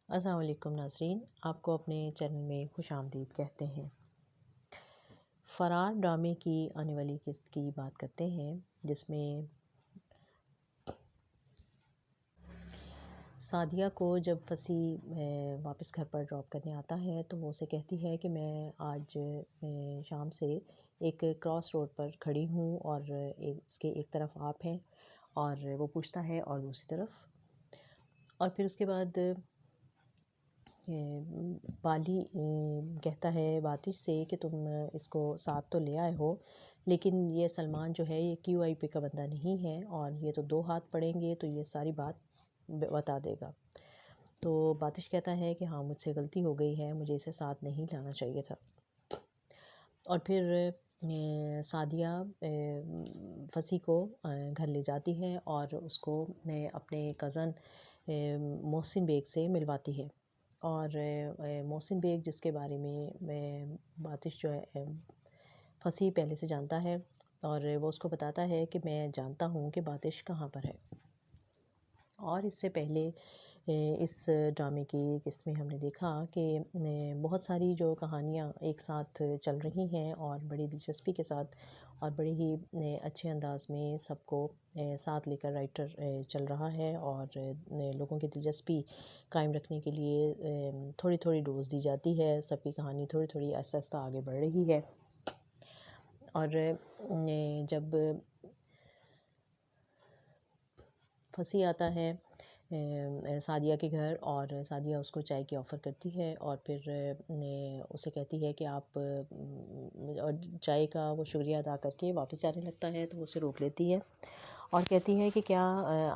السلام علیکم ناظرین، آپ کو اپنے چینل میں خوش آمدید کہتے ہیں۔ فرار ڈرامے کی آنے والی قسط کی بات کرتے ہیں، جس میں سعدیہ کو جب فصیح واپس گھر پر ڈراپ کرنے آتا ہے تو وہ اسے کہتی ہے کہ میں آج شام سے ایک کراس روڈ پر کھڑی ہوں اور اس کے ایک طرف آپ ہیں، اور وہ پوچھتا ہے اور دوسری طرف، اور پھر اس کے بعد بالی کہتا ہے باتش سے کہ تم اس کو ساتھ تو لے آئے ہو، لیکن یہ سلمان جو ہے یہ کیو آئی پی کا بندہ نہیں ہے، اور یہ تو 2 ہاتھ پڑیں گے تو یہ ساری بات بتا دے گا۔ تو باتش کہتا ہے کہ ہاں مجھ سے غلطی ہو گئی ہے، مجھے اسے ساتھ نہیں لانا چاہیے تھا۔ اور پھر سعدیہ فصیح کو گھر لے جاتی ہے اور اس کو اپنے کزن محسن بیگ سے ملواتی ہے، اور محسن بیگ جس کے بارے میں باتش جو ہے فصیح پہلے سے جانتا ہے، اور وہ اس کو بتاتا ہے کہ میں جانتا ہوں کہ باتش کہاں پر ہے۔ اور اس سے پہلے اس ڈرامے کی قسط میں ہم نے دیکھا کہ بہت ساری جو کہانیاں ایک ساتھ چل رہی ہیں اور بڑی دلچسپی کے ساتھ اور بڑے ہی اچھے انداز میں سب کو ساتھ لے کر رائٹر چل رہا ہے، اور لوگوں کی دلچسپی قائم رکھنے کے لیے تھوڑی تھوڑی ڈوز دی جاتی ہے، سب کی کہانی تھوڑی تھوڑی آہستہ آہستہ آگے بڑھ رہی ہے۔ اور جب فصیح آتا ہے سعدیہ کے گھر، اور سعدیہ اس کو چائے کی آفر کرتی ہے، اور پھر اسے کہتی ہے کہ آپ اور چائے کا وہ شکریہ ادا کر کے واپس جانے لگتا ہے تو وہ اسے روک لیتی ہے اور کہتی ہے کہ کیا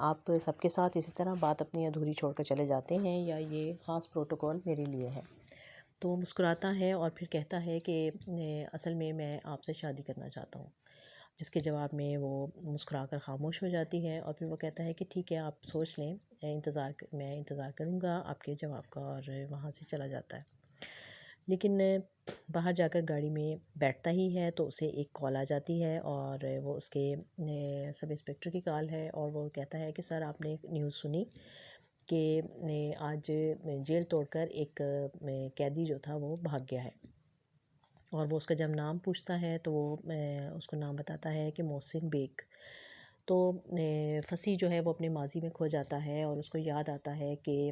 آپ سب کے ساتھ اسی طرح بات اپنی ادھوری چھوڑ کر چلے جاتے ہیں، یا یہ خاص پروٹوکول میرے لیے ہے؟ تو وہ مسکراتا ہے اور پھر کہتا ہے کہ اصل میں آپ سے شادی کرنا چاہتا ہوں، جس کے جواب میں وہ مسکرا کر خاموش ہو جاتی ہے، اور پھر وہ کہتا ہے کہ ٹھیک ہے آپ سوچ لیں، میں انتظار کروں گا آپ کے جواب کا، اور وہاں سے چلا جاتا ہے۔ لیکن باہر جا کر گاڑی میں بیٹھتا ہی ہے تو اسے ایک کال آ جاتی ہے، اور وہ اس کے سب انسپکٹر کی کال ہے، اور وہ کہتا ہے کہ سر آپ نے ایک نیوز سنی کہ آج جیل توڑ کر ایک قیدی جو تھا وہ بھاگ گیا ہے، اور وہ اس کا جب نام پوچھتا ہے تو وہ اس کو نام بتاتا ہے کہ محسن بیگ۔ تو فصیح جو ہے وہ اپنے ماضی میں کھو جاتا ہے، اور اس کو یاد آتا ہے کہ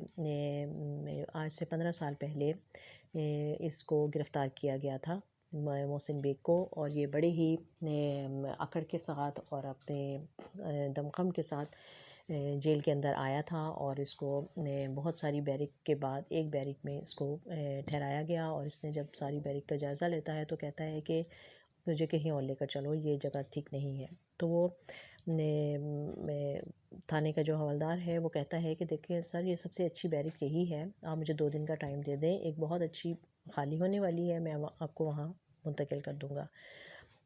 آج سے 15 سال پہلے اس کو گرفتار کیا گیا تھا، محسن بیگ کو، اور یہ بڑے ہی اکڑ کے ساتھ اور اپنے دمخم کے ساتھ جیل کے اندر آیا تھا، اور اس کو بہت ساری بیرک کے بعد ایک بیرک میں اس کو ٹھہرایا گیا، اور اس نے جب ساری بیرک کا جائزہ لیتا ہے تو کہتا ہے کہ مجھے کہیں اور لے کر چلو، یہ جگہ ٹھیک نہیں ہے۔ تو وہ تھانے کا جو حوالدار ہے وہ کہتا ہے کہ دیکھیں سر، یہ سب سے اچھی بیرک یہی ہے، آپ مجھے 2 دن کا ٹائم دے دیں، ایک بہت اچھی خالی ہونے والی ہے، میں آپ کو وہاں منتقل کر دوں گا۔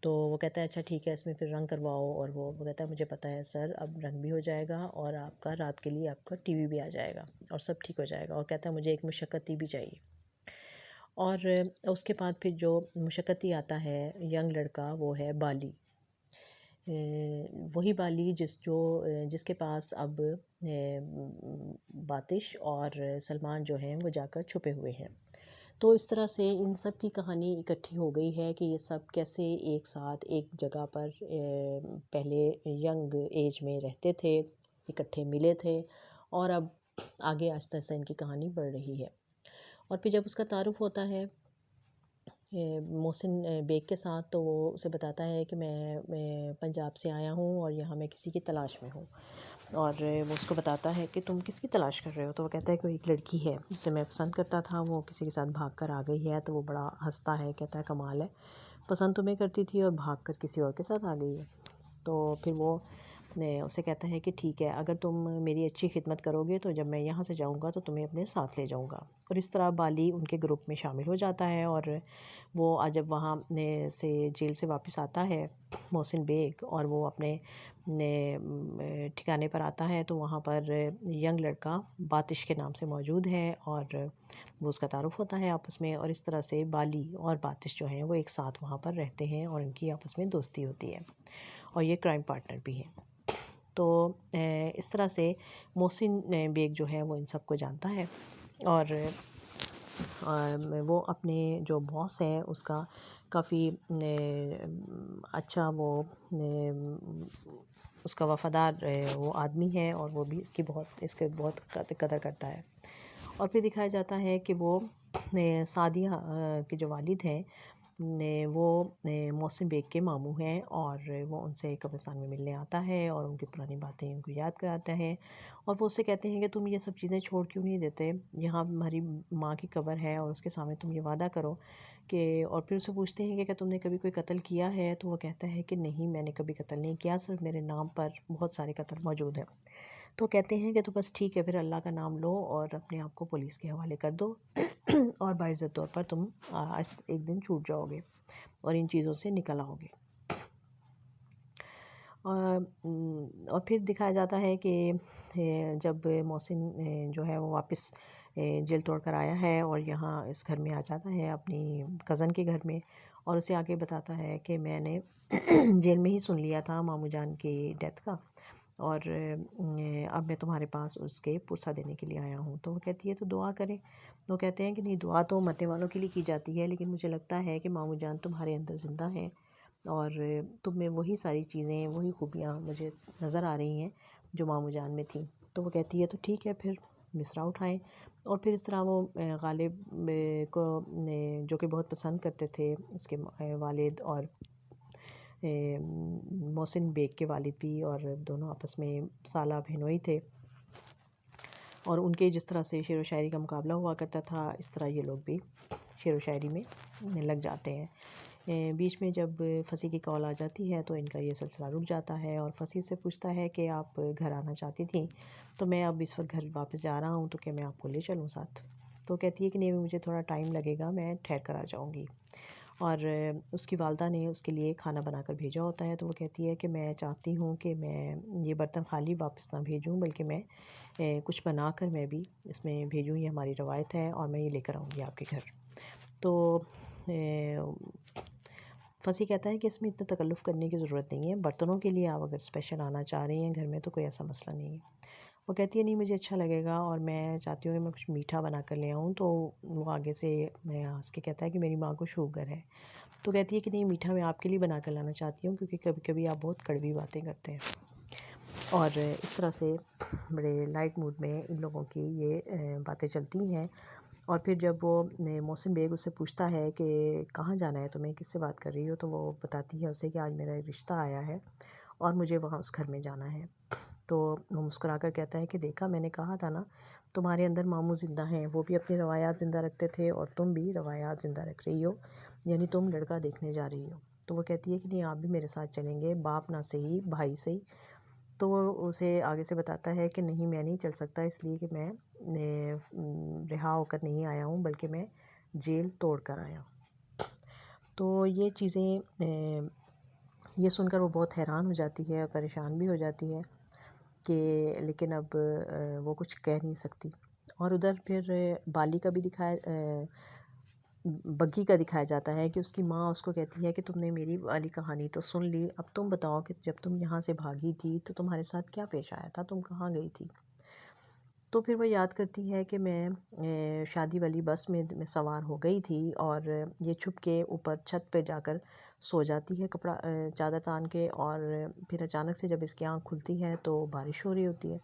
تو وہ کہتا ہے اچھا ٹھیک ہے، اس میں پھر رنگ کرواؤ، اور وہ کہتا ہے مجھے پتہ ہے سر، اب رنگ بھی ہو جائے گا اور آپ کا رات کے لیے آپ کا ٹی وی بھی آ جائے گا اور سب ٹھیک ہو جائے گا، اور کہتا ہے مجھے ایک مشقتی بھی چاہیے۔ اور اس کے بعد پھر جو مشقتی آتا ہے ینگ لڑکا، وہ ہے بالی، وہی بالی جس کے پاس اب باتش اور سلمان جو ہیں وہ جا کر چھپے ہوئے ہیں۔ تو اس طرح سے ان سب کی کہانی اکٹھی ہو گئی ہے کہ یہ سب کیسے ایک ساتھ ایک جگہ پر پہلے ینگ ایج میں رہتے تھے، اکٹھے ملے تھے، اور اب آگے آہستہ آہستہ ان کی کہانی بڑھ رہی ہے۔ اور پھر جب اس کا تعارف ہوتا ہے محسن بیگ کے ساتھ، تو وہ اسے بتاتا ہے کہ میں پنجاب سے آیا ہوں اور یہاں میں کسی کی تلاش میں ہوں، اور وہ اس کو بتاتا ہے کہ تم کس کی تلاش کر رہے ہو؟ تو وہ کہتا ہے کہ ایک لڑکی ہے جسے میں پسند کرتا تھا، وہ کسی کے ساتھ بھاگ کر آ گئی ہے۔ تو وہ بڑا ہنستا ہے، کہتا ہے کمال ہے، پسند تمہیں کرتی تھی اور بھاگ کر کسی اور کے ساتھ آ گئی ہے۔ تو پھر وہ اسے کہتا ہے کہ ٹھیک ہے، اگر تم میری اچھی خدمت کرو گے تو جب میں یہاں سے جاؤں گا تو تمہیں اپنے ساتھ لے جاؤں گا۔ اور اس طرح بالی ان کے گروپ میں شامل ہو جاتا ہے، اور وہ جب وہاں سے جیل سے واپس آتا ہے محسن بیگ، اور وہ اپنے ٹھکانے پر آتا ہے تو وہاں پر ینگ لڑکا باتش کے نام سے موجود ہے، اور وہ اس کا تعارف ہوتا ہے آپس میں، اور اس طرح سے بالی اور باتش جو ہیں وہ ایک ساتھ وہاں پر رہتے ہیں، اور ان کی آپس میں دوستی ہوتی ہے، اور یہ کرائم پارٹنر بھی ہیں۔ تو اس طرح سے محسن بیگ جو ہے وہ ان سب کو جانتا ہے، اور وہ اپنے جو باس ہے اس کا کافی اچھا وہ اس کا وفادار وہ آدمی ہے، اور وہ بھی اس کے بہت قدر کرتا ہے۔ اور پھر دکھایا جاتا ہے کہ وہ سعدیہ کے جو والد ہیں وہ محسن بیگ کے ماموں ہیں، اور وہ ان سے قبرستان میں ملنے آتا ہے اور ان کی پرانی باتیں ان کو یاد کراتا ہے، اور وہ اس سے کہتے ہیں کہ تم یہ سب چیزیں چھوڑ کیوں نہیں دیتے، یہاں ہماری ماں کی قبر ہے اور اس کے سامنے تم یہ وعدہ کرو کہ، اور پھر اسے پوچھتے ہیں کہ کیا تم نے کبھی کوئی قتل کیا ہے، تو وہ کہتا ہے کہ نہیں، میں نے کبھی قتل نہیں کیا، صرف میرے نام پر بہت سارے قتل موجود ہیں۔ تو کہتے ہیں کہ تو بس ٹھیک ہے، پھر اللہ کا نام لو اور اپنے آپ کو پولیس کے حوالے کر دو اور باعزت طور پر تم ایک دن چھوٹ جاؤ گے اور ان چیزوں سے نکل آؤ گے۔ اور پھر دکھایا جاتا ہے کہ جب محسن جو ہے وہ واپس جیل توڑ کر آیا ہے اور یہاں اس گھر میں آ جاتا ہے اپنی کزن کے گھر میں، اور اسے آگے بتاتا ہے کہ میں نے جیل میں ہی سن لیا تھا ماموں جان کی ڈیتھ کا، اور اب میں تمہارے پاس اس کے پرسہ دینے کے لیے آیا ہوں۔ تو وہ کہتی ہے تو دعا کریں، وہ کہتے ہیں کہ نہیں، دعا تو مرنے والوں کے لیے کی جاتی ہے، لیکن مجھے لگتا ہے کہ ماموں جان تمہارے اندر زندہ ہیں، اور تم میں وہی ساری چیزیں، وہی خوبیاں مجھے نظر آ رہی ہیں جو ماموں جان میں تھیں۔ تو وہ کہتی ہے تو ٹھیک ہے، پھر مصرع اٹھائیں، اور پھر اس طرح وہ غالب کو جو کہ بہت پسند کرتے تھے اس کے والد، اور محسن بیگ کے والد بھی، اور دونوں آپس میں سالہ بہنوئی تھے، اور ان کے جس طرح سے شعر و شاعری کا مقابلہ ہوا کرتا تھا، اس طرح یہ لوگ بھی شعر و شاعری میں لگ جاتے ہیں۔ بیچ میں جب فصیح کی کال آ جاتی ہے تو ان کا یہ سلسلہ رک جاتا ہے، اور فصیح سے پوچھتا ہے کہ آپ گھر آنا چاہتی تھیں، تو میں اب اس وقت گھر واپس جا رہا ہوں، تو کیا میں آپ کو لے چلوں ساتھ؟ تو کہتی ہے کہ نہیں، مجھے تھوڑا ٹائم لگے گا، میں ٹھہر کر آ جاؤں گی۔ اور اس کی والدہ نے اس کے لیے کھانا بنا کر بھیجا ہوتا ہے، تو وہ کہتی ہے کہ میں چاہتی ہوں کہ میں یہ برتن خالی واپس نہ بھیجوں، بلکہ میں کچھ بنا کر میں بھی اس میں بھیجوں، یہ ہماری روایت ہے، اور میں یہ لے کر آؤں گی آپ کے گھر۔ تو فصیح کہتا ہے کہ اس میں اتنا تکلف کرنے کی ضرورت نہیں ہے، برتنوں کے لیے آپ اگر اسپیشل آنا چاہ رہی ہیں گھر میں تو کوئی ایسا مسئلہ نہیں ہے۔ وہ کہتی ہے نہیں، مجھے اچھا لگے گا، اور میں چاہتی ہوں کہ میں کچھ میٹھا بنا کر لے آؤں، تو وہ آگے سے میں ہنس کے کہتا ہے کہ میری ماں کو شوگر ہے۔ تو کہتی ہے کہ نہیں، میٹھا میں آپ کے لیے بنا کر لانا چاہتی ہوں، کیونکہ کبھی کبھی آپ بہت کڑوی باتیں کرتے ہیں۔ اور اس طرح سے بڑے لائٹ موڈ میں ان لوگوں کی یہ باتیں چلتی ہیں۔ اور پھر جب وہ محسن بیگ اس سے پوچھتا ہے کہ کہاں جانا ہے تمہیں، کس سے بات کر رہی ہو، تو وہ بتاتی ہے اسے کہ آج میرا رشتہ آیا ہے اور مجھے وہاں اس گھر میں جانا ہے۔ تو وہ مسکرا کر کہتا ہے کہ دیکھا، میں نے کہا تھا نا، تمہارے اندر ماموں زندہ ہیں، وہ بھی اپنی روایات زندہ رکھتے تھے اور تم بھی روایات زندہ رکھ رہی ہو، یعنی تم لڑکا دیکھنے جا رہی ہو۔ تو وہ کہتی ہے کہ نہیں، آپ بھی میرے ساتھ چلیں گے، باپ نہ صحیح بھائی صحیح۔ تو وہ اسے آگے سے بتاتا ہے کہ نہیں، میں نہیں چل سکتا، اس لیے کہ میں رہا ہو کر نہیں آیا ہوں، بلکہ میں جیل توڑ کر آیا ہوں۔ تو یہ چیزیں یہ سن کر وہ بہت حیران ہو جاتی ہے، پریشان بھی ہو جاتی ہے کہ لیکن اب وہ کچھ کہہ نہیں سکتی۔ اور ادھر پھر بالی کا بھی بگی کا دکھایا جاتا ہے کہ اس کی ماں اس کو کہتی ہے کہ تم نے میری والی کہانی تو سن لی، اب تم بتاؤ کہ جب تم یہاں سے بھاگی تھی تو تمہارے ساتھ کیا پیش آیا تھا، تم کہاں گئی تھی؟ تو پھر وہ یاد کرتی ہے کہ میں شادی والی بس میں سوار ہو گئی تھی، اور یہ چھپ کے اوپر چھت پہ جا کر سو جاتی ہے کپڑا چادر تان کے، اور پھر اچانک سے جب اس کی آنکھ کھلتی ہے تو بارش ہو رہی ہوتی ہے۔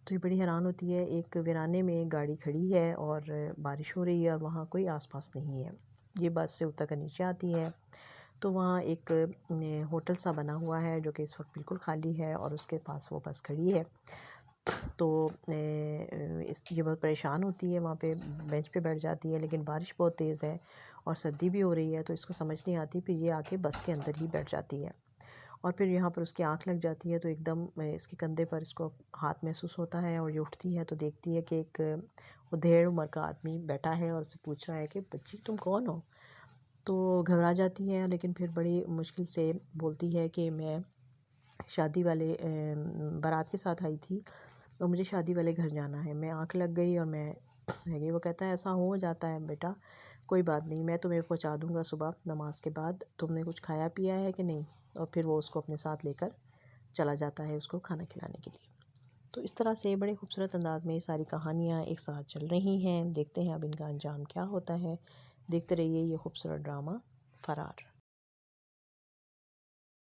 تو یہ بڑی حیران ہوتی ہے، ایک ویرانے میں گاڑی کھڑی ہے اور بارش ہو رہی ہے اور وہاں کوئی آس پاس نہیں ہے۔ یہ بس سے اتر کر نیچے آتی ہے تو وہاں ایک ہوٹل سا بنا ہوا ہے جو کہ اس وقت بالکل خالی ہے، اور اس کے پاس وہ بس کھڑی ہے۔ تو یہ بہت پریشان ہوتی ہے، وہاں پہ بینچ پہ بیٹھ جاتی ہے، لیکن بارش بہت تیز ہے اور سردی بھی ہو رہی ہے، تو اس کو سمجھ نہیں آتی، پھر یہ آ کے بس کے اندر ہی بیٹھ جاتی ہے۔ اور پھر یہاں پر اس کی آنکھ لگ جاتی ہے، تو ایک دم اس کے کندھے پر اس کو ہاتھ محسوس ہوتا ہے، اور یہ اٹھتی ہے تو دیکھتی ہے کہ ایک ادھیڑ عمر کا آدمی بیٹھا ہے اور اسے پوچھ رہا ہے کہ بچی تم کون ہو؟ تو گھبرا جاتی ہے، لیکن پھر بڑی مشکل سے بولتی ہے کہ میں شادی والے بارات کے ساتھ آئی تھی، تو مجھے شادی والے گھر جانا ہے، میں آنکھ لگ گئی اور میں گئی۔ وہ کہتا ہے ایسا ہو جاتا ہے بیٹا، کوئی بات نہیں، میں تمہیں پہنچا دوں گا صبح نماز کے بعد، تم نے کچھ کھایا پیا ہے کہ نہیں؟ اور پھر وہ اس کو اپنے ساتھ لے کر چلا جاتا ہے اس کو کھانا کھلانے کے لیے۔ تو اس طرح سے بڑے خوبصورت انداز میں یہ ساری کہانیاں ایک ساتھ چل رہی ہیں. دیکھتے ہیں اب ان کا انجام کیا ہوتا ہے. دیکھتے رہیے یہ خوبصورت ڈرامہ فرار.